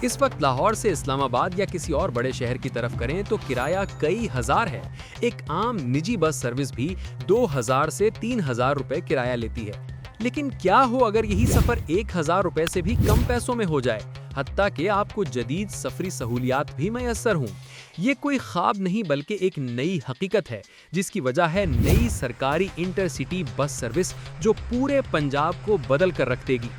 इस वक्त लाहौर से इस्लामाबाद या किसी और बड़े शहर की तरफ करें तो किराया कई हजार है। एक आम निजी बस सर्विस भी 2000 से 3000 रुपए किराया लेती है। लेकिन क्या हो अगर यही सफर 1000 रुपए से भी कम पैसों में हो जाए, हत्ता कि आपको जदीद सफरी सहूलियात भी मैसर हों। ये कोई ख्वाब नहीं बल्कि एक नई हकीकत है, जिसकी वजह है नई सरकारी इंटरसिटी बस सर्विस जो पूरे पंजाब को बदल कर रख देगी।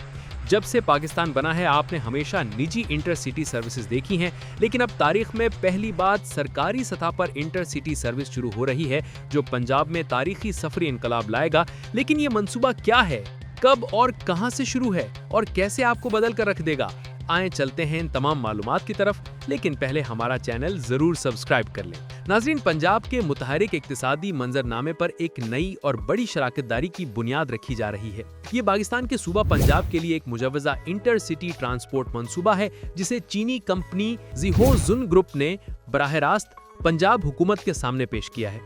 जब से पाकिस्तान बना है आपने हमेशा निजी इंटरसिटी सर्विसेज देखी हैं, लेकिन अब तारीख में पहली बार सरकारी सतह पर इंटरसिटी सर्विस शुरू हो रही है जो पंजाब में तारीखी सफरी इनकलाब लाएगा। लेकिन ये मंसूबा क्या है, कब और कहां से शुरू है और कैसे आपको बदल कर रख देगा? आए चलते हैं इन तमाम मालूमात की तरफ, लेकिन पहले हमारा चैनल जरूर सब्सक्राइब कर लें। नाज़रीन, पंजाब के मुतहरिक इक्तिसादी मंजरनामे पर एक नई और बड़ी शराकतदारी की बुनियाद रखी जा रही है। ये पाकिस्तान के सूबा पंजाब के लिए एक मुजव्वज़ा इंटरसिटी ट्रांसपोर्ट मंसूबा है, जिसे चीनी कंपनी ज़ीहोज़ुन ग्रुप ने बराह रास्त पंजाब हुकूमत के सामने पेश किया है।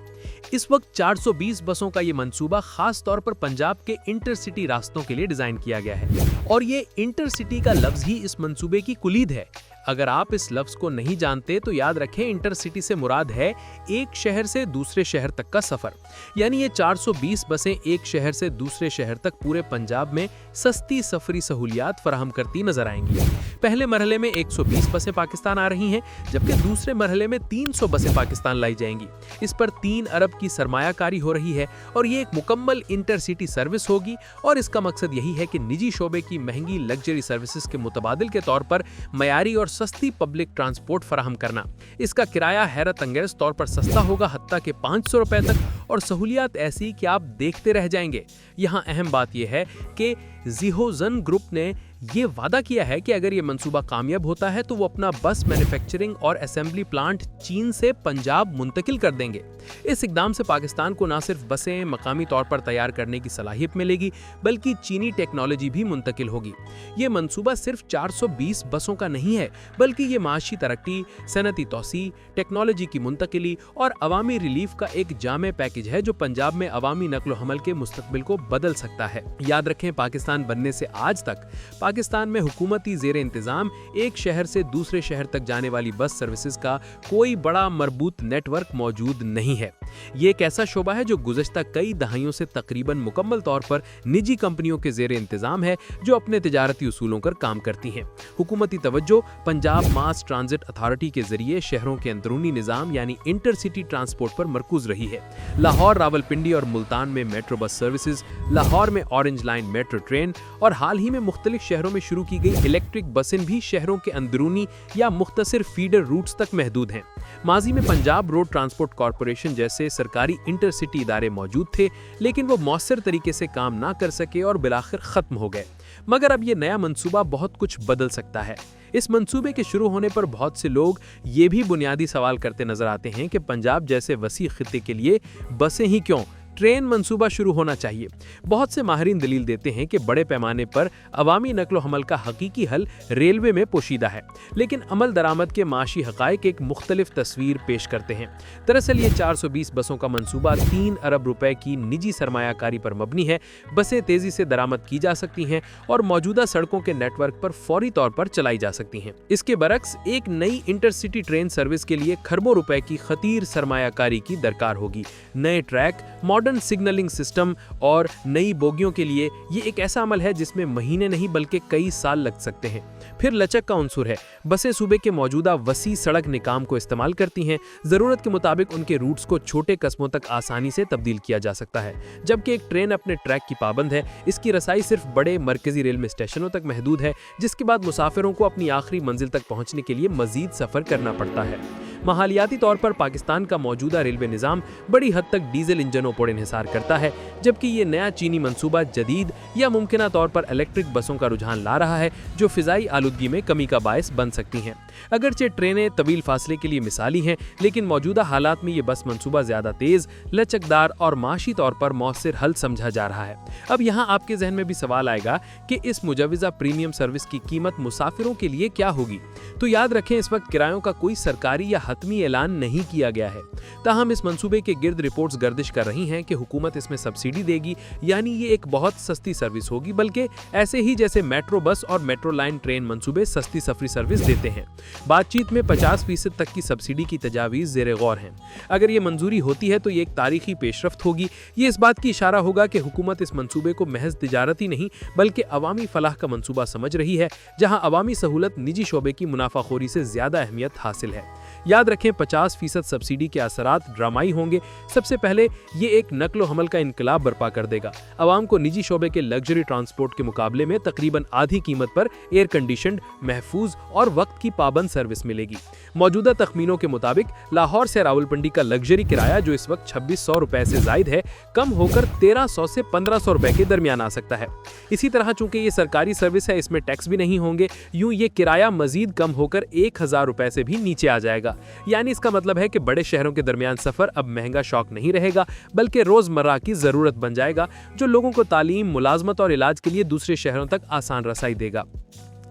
इस वक्त 420 बसों का ये मंसूबा खास तौर पर पंजाब के इंटरसिटी रास्तों के लिए डिजाइन किया गया है, और ये इंटरसिटी का लफ्ज ही इस मंसूबे की कुलीद है। अगर आप इस लफ्ज को नहीं जानते तो याद रखें, इंटरसिटी से मुराद है एक शहर से दूसरे शहर तक का सफर। यानी ये 420 बसें एक शहर से दूसरे शहर तक पूरे पंजाब में सस्ती सफरी सहूलियात फराहम करती नजर आएंगी। पहले मरहले में 120 बसें पाकिस्तान आ रही हैं, जबकि दूसरे मरहले में 300 बसें पाकिस्तान लाई जाएंगी। इस पर 3 अरब की सरमायाकारी हो रही है और ये एक मुकम्मल इंटरसिटी सर्विस होगी, और इसका मकसद यही है कि निजी शोबे की महंगी लग्जरी सर्विसेज के मुतबादिल के तौर पर मयारी और सस्ती पब्लिक ट्रांसपोर्ट फराहम करना। इसका किराया हैरत अंगेज तौर पर सस्ता होगा, हत्ता के 500 रुपए तक, और सहूलियात ऐसी कि आप देखते रह जाएंगे। यहाँ अहम बात यह है कि ज़ीहोज़ुन ग्रुप ने ये वादा किया है कि अगर ये मंसूबा कामयाब होता है तो वो अपना बस मैन्युफैक्चरिंग और असेंबली प्लांट चीन से पंजाब मुंतकिल कर देंगे। इस इकदाम से पाकिस्तान को न सिर्फ बसें मकामी तौर पर तैयार करने की सलाहियत मिलेगी, बल्कि चीनी टेक्नोलॉजी भी मुंतकिल होगी। ये मंसूबा सिर्फ 420 बसों का नहीं है, बल्कि ये माशी तरक्की, सनती तोसी, टेक्नोलॉजी की मुंतकिली और अवामी रिलीफ का एक जामे पैकेज है जो पंजाब में अवामी नक्ल हमल के मुस्तकबिल को बदल सकता है। याद रखें, पाकिस्तान बनने से आज तक पाकिस्तान में हुकूमती ज़ेर इंतज़ाम एक शहर से दूसरे शहर तक जाने वाली बस सर्विसेज का कोई बड़ा मरबूत नेटवर्क मौजूद नहीं है। ये एक ऐसा शोबा है जो गुज़श्ता कई दहाइयों से तकरीबन मुकम्मल तौर पर निजी कंपनियों के ज़ेर इंतज़ाम है, जो अपने तिजारती उसूलों पर काम करती हैं। हुकूमती तवज्जो पंजाब मास ट्रांजिट अथॉरिटी के जरिए शहरों के अंदरूनी निज़ाम यानी इंटरसिटी ट्रांसपोर्ट पर मरकूज रही है। लाहौर, रावलपिंडी और मुल्तान में मेट्रो बस सर्विसेज, लाहौर में ऑरेंज लाइन मेट्रो ट्रेन और हाल ही में मुख्तलिफ शहरों में शुरू की गई इलेक्ट्रिक बसें भी शहरों के अंदरूनी या मुख्तसर फीडर रूट्स तक महदूद हैं। माजी में पंजाब रोड ट्रांसपोर्ट कॉरपोरेशन जैसे सरकारी इंटरसिटी इदारे मौजूद थे, लेकिन वो मौसर तरीके से काम ना कर सके और बिलाखिर खत्म हो गए। मगर अब ये नया मंसूबा बहुत कुछ बदल सकता है। इस मंसूबे के शुरू होने पर बहुत से लोग ये भी बुनियादी सवाल करते नजर आते हैं कि पंजाब जैसे वसी खित्ते के लिए बसें ही क्यों, ट्रेन मंसूबा शुरू होना चाहिए। बहुत से माहिरीन दलील देते हैं कि बड़े पैमाने पर अवामी नक्लो हमल का हकीकी हल रेलवे में पोशीदा है, लेकिन अमल दरामद के माशी हकायक एक मुख्तलिफ तस्वीर पेश करते हैं। दरअसल ये 420 बसों का मंसूबा 3 अरब रुपए की निजी सरमायाकारी पर मबनी है। बसें तेजी से दरामद की जा सकती हैं और मौजूदा सड़कों के नेटवर्क पर फौरी तौर पर चलाई जा सकती हैं। इसके बरक्स एक नई इंटरसिटी ट्रेन सर्विस के लिए खरबों रुपए की खतीर सरमायाकारी की दरकार होगी। नए ट्रैक, मॉडर्न सिग्नलिंग सिस्टम और नई बोगियों के लिए ये एक ऐसा अमल है जिसमें महीने नहीं बल्कि कई साल लग सकते हैं। फिर लचक का उनसुर है। बसें सूबे के मौजूदा वसी सड़क निकाम को इस्तेमाल करती हैं। जरूरत के मुताबिक उनके रूट्स को छोटे कस्बों तक आसानी से तब्दील किया जा सकता है, जबकि एक ट्रेन अपने ट्रैक की पाबंद है। इसकी रसाई सिर्फ बड़े मरकजी रेलवे स्टेशनों तक महदूद है, जिसके बाद मुसाफिरों को अपनी आखिरी मंजिल तक पहुंचने के लिए मजीद सफर करना पड़ता है। माहौलियाती तौर पर पाकिस्तान का मौजूदा रेलवे निज़ाम बड़ी हद तक डीजल इंजनों पर इन्हिसार करता है, जबकि ये नया चीनी मंसूबा जदीद या मुमकिना तौर पर इलेक्ट्रिक बसों का रुझान ला रहा है, जो फिजाई आलूदगी में कमी का बायस बन सकती हैं। अगरचे ट्रेनें तवील फासले के लिए मिसाली हैं, लेकिन मौजूदा हालात में ये बस मंसूबा ज़्यादा तेज़, लचकदार और माशी तौर पर मौसर हल समझा जा रहा है। अब यहाँ आपके जहन में भी सवाल आएगा कि इस मुजव्वज़ा प्रीमियम सर्विस की कीमत मुसाफिरों के लिए क्या होगी। तो याद रखें, इस वक्त किरायों का कोई सरकारी या हतमी ऐलान नहीं किया गया है। ताहम इस मंसूबे के गिर्द रिपोर्ट्स गर्दिश कर रही हैं कि हुकूमत इसमें सब्सिडी देगी, यानी ये एक बहुत सस्ती सर्विस होगी, बल्कि ऐसे ही जैसे मेट्रो बस और मेट्रो लाइन ट्रेन मंसूबे सस्ती सफरी सर्विस देते हैं। बातचीत में 50% तक की सब्सिडी की तजावीज़ ज़ेरे गौर हैं। अगर ये मंजूरी होती है तो ये एक तारीखी पेशरफ्त होगी। ये इस बात की इशारा होगा कि हुकूमत इस मंसूबे को महज तिजारती नहीं बल्कि अवामी फलाह का मंसूबा समझ रही है, जहां अवामी सहूलत निजी शोबे की मुनाफाखोरी से ज़्यादा अहमियत हासिल है। याद रखें, 50% सब्सिडी के असरात ड्रामाई होंगे। सबसे पहले ये एक नकलो हमल का इनकलाब बर्पा कर देगा। अवाम को निजी शोबे के लग्जरी ट्रांसपोर्ट के मुकाबले में तकरीबन आधी कीमत पर एयर कंडीशनड, महफूज और वक्त की पाबंद सर्विस मिलेगी। मौजूदा तखमीनों के मुताबिक लाहौर से रावलपिंडी का लग्जरी किराया, जो इस वक्त 2600 रुपए से जायद है, कम होकर 1300 से 1500 रुपए के दरमियान आ सकता है। इसी तरह चूंकि ये सरकारी सर्विस है, इसमें टैक्स भी नहीं होंगे, यूं ये किराया मजीद कम होकर 1000 रुपए से भी नीचे आ जाएगा। यानी इसका मतलब है कि बड़े शहरों के दरमियान सफर अब महंगा शौक नहीं रहेगा, बल्कि रोजमर्रा की जरूरत बन जाएगा, जो लोगों को तालीम, मुलाजमत और इलाज के लिए दूसरे शहरों तक आसान रसाई देगा।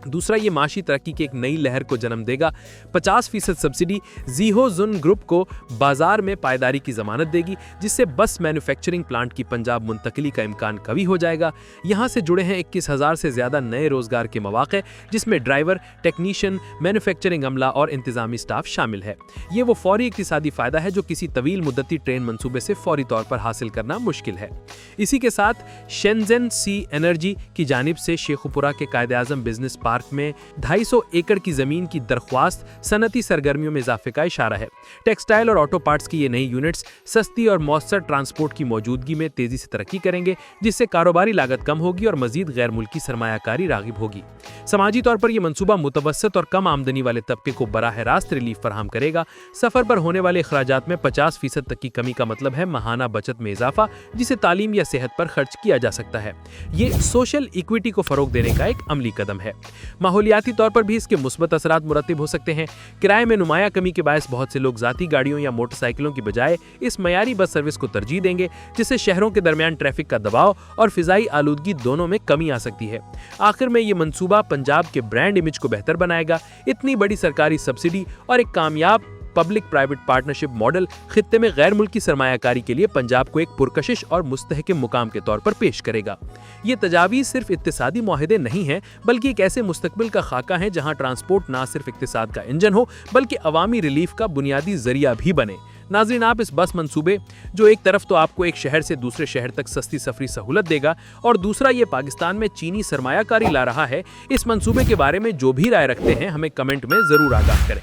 दूसरा, ये माशी तरक्की की एक नई लहर को जन्म देगा। 50% सब्सिडी ज़ीहो जुन ग्रुप को बाजार में पायदारी की जमानत देगी, जिससे बस मैन्युफैक्चरिंग प्लांट की पंजाब मुंतकली का इम्कान कवी हो जाएगा। यहाँ से जुड़े हैं 21,000 से ज़्यादा नए रोजगार के मौके, जिसमें ड्राइवर, टेक्नीशियन, मैन्युफैक्चरिंग अमला और इंतजामी स्टाफ शामिल है। ये वो फौरी इक्तिसादी फ़ायदा है जो किसी तवील मुद्दती ट्रेन मंसूबे से फौरी तौर पर हासिल करना मुश्किल है। इसी के साथ शेनज़ेन सी एनर्जी की जानिब से शेखुपुरा के कायदे-आज़म बिजनेस पार्क में 250 एकड़ की जमीन की दरख्वास्त सनती सरगर्मियों में इजाफे का इशारा है। टेक्सटाइल और ऑटो पार्ट्स की ये नई यूनिट्स सस्ती और मौसर ट्रांसपोर्ट की मौजूदगी में तेजी से तरक्की करेंगे, जिससे कारोबारी लागत कम होगी और मजीद गैर मुल्की सरमायाकारी रागिब होगी। समाजी तौर पर यह मंसूबा मुतवस्सित और कम आमदनी वाले तबके को बराह रास्त रिलीफ फराहम करेगा। सफर पर होने वाले अखराजात में 50% तक की कमी का मतलब है माहाना बचत में इजाफा, जिसे तालीम या सेहत पर खर्च किया जा सकता है। ये सोशल इक्विटी को फरोग देने का एक अमली कदम है। माहौलियाती तौर पर भी इसके मुस्बत असरात मुरतब हो सकते हैं। किराए में नुमाया कमी के बायस बहुत से लोग ज़ाती गाड़ियों या मोटरसाइकिलों की बजाय इस मयारी बस सर्विस को तरजीह देंगे, जिससे शहरों के दरमियान ट्रैफिक का दबाव और फिजाई आलूदगी दोनों में कमी आ सकती है। आखिर में ये मंसूबा पंजाब के ब्रांड इमेज को बेहतर बनाएगा। इतनी बड़ी सरकारी सब्सिडी और एक कामयाब पब्लिक प्राइवेट पार्टनरशिप मॉडल खित्ते में गैर मुल्की सरमायाकारी के लिए पंजाब को एक पुरकशिश और मुस्तहकम मुकाम के तौर पर पेश करेगा। ये तजावीज़ सिर्फ इक्तिसादी मुआहदे नहीं हैं, बल्कि एक ऐसे मुस्तकबिल का खाका है जहां ट्रांसपोर्ट ना सिर्फ इक्तिसाद का इंजन हो, बल्कि अवामी रिलीफ का बुनियादी जरिया भी बने। नाज़रीन, आप इस बस मंसूबे, जो एक तरफ तो आपको एक शहर से दूसरे शहर तक सस्ती सफरी सहूलत देगा और दूसरा ये पाकिस्तान में चीनी सरमायाकारी ला रहा है, इस मंसूबे के बारे में जो भी राय रखते हैं हमें कमेंट में ज़रूर आगाह करें।